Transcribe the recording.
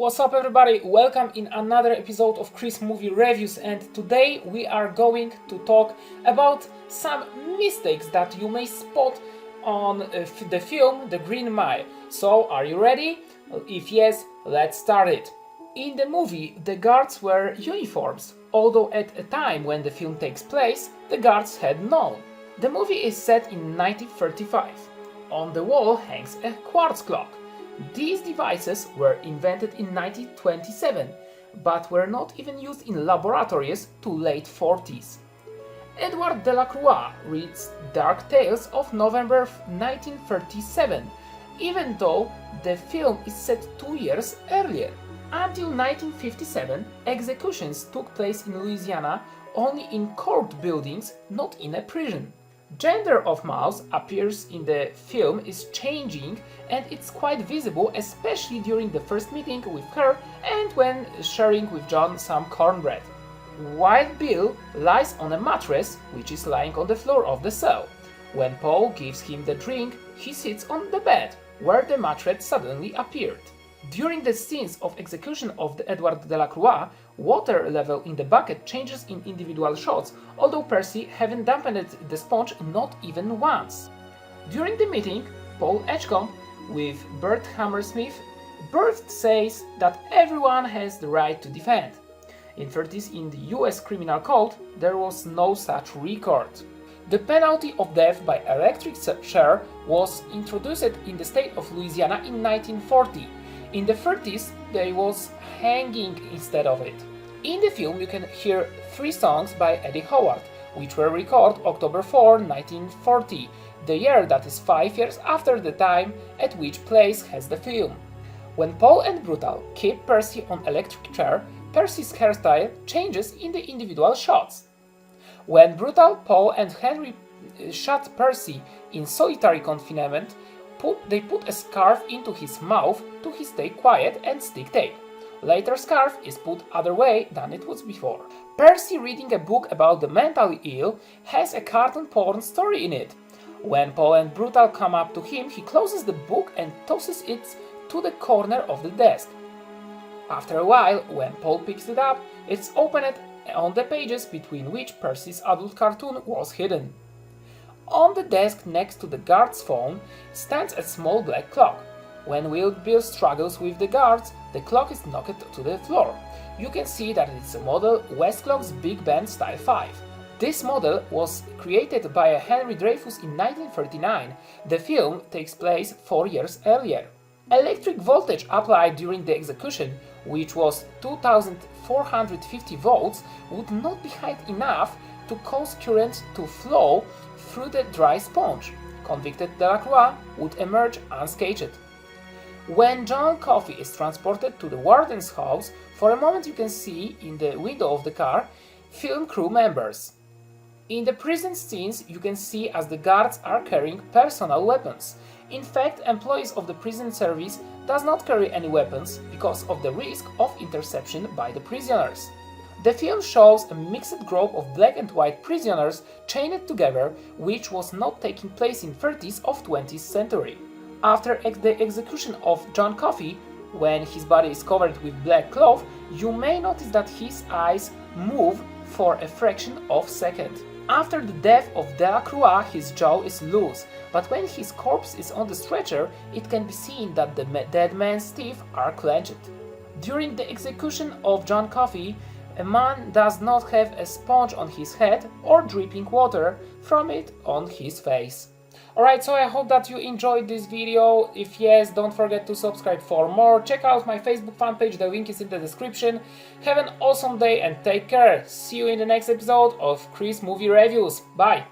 What's up everybody, welcome in another episode of Chris Movie Reviews, and today we are going to talk about some mistakes that you may spot on the film The Green Mile. So are you ready? If yes, let's start it. In the movie, the guards wear uniforms, although at a time when the film takes place, the guards had none. The movie is set in 1935. On the wall hangs a quartz clock. These devices were invented in 1927, but were not even used in laboratories till late 40s. Edward Delacroix reads Dark Tales of November 1937, even though the film is set 2 years earlier. Until 1957, executions took place in Louisiana only in court buildings, not in a prison. Gender of Mouse appears in the film is changing, and it's quite visible, especially during the first meeting with her and when sharing with John some cornbread. Wild Bill lies on a mattress which is lying on the floor of the cell. When Paul gives him the drink, he sits on the bed, where the mattress suddenly appeared. During the scenes of execution of Edward Delacroix, water level in the bucket changes in individual shots, although Percy haven't dampened the sponge not even once. During the meeting, Paul Edgecombe with Bert Hammersmith, Bert says that everyone has the right to defend. In 30s in the US Criminal Code, there was no such record. The penalty of death by electric chair was introduced in the state of Louisiana in 1940. In the 30s, there was hanging instead of it. In the film, you can hear 3 songs by Eddie Howard, which were recorded October 4, 1940, the year that is 5 years after the time at which place has the film. When Paul and Brutal keep Percy on electric chair, Percy's hairstyle changes in the individual shots. When Brutal, Paul and Henry shut Percy in solitary confinement, they put a scarf into his mouth to stay quiet and stick tape. Later scarf is put other way than it was before. Percy reading a book about the mentally ill has a cartoon porn story in it. When Paul and Brutal come up to him, he closes the book and tosses it to the corner of the desk. After a while, when Paul picks it up, it's opened on the pages between which Percy's adult cartoon was hidden. On the desk next to the guard's phone stands a small black clock. When Wild Bill struggles with the guards, the clock is knocked to the floor. You can see that it's a model Westclock's Big Ben Style 5. This model was created by Henry Dreyfuss in 1939. The film takes place 4 years earlier. Electric voltage applied during the execution, which was 2450 volts, would not be high enough to cause current to flow through the dry sponge. Convicted Delacroix would emerge unscathed. When John Coffey is transported to the warden's house, for a moment you can see in the window of the car film crew members. In the prison scenes you can see as the guards are carrying personal weapons. In fact, employees of the prison service does not carry any weapons because of the risk of interception by the prisoners. The film shows a mixed group of black and white prisoners chained together, which was not taking place in 30s of 20th century. After the execution of John Coffey, when his body is covered with black cloth, you may notice that his eyes move for a fraction of a second. After the death of Delacroix, his jaw is loose, but when his corpse is on the stretcher, it can be seen that the dead man's teeth are clenched. During the execution of John Coffey, a man does not have a sponge on his head or dripping water from it on his face. Alright, so I hope that you enjoyed this video. If yes, don't forget to subscribe for more. Check out my Facebook fan page, the link is in the description. Have an awesome day and take care. See you in the next episode of Chris Movie Reviews. Bye!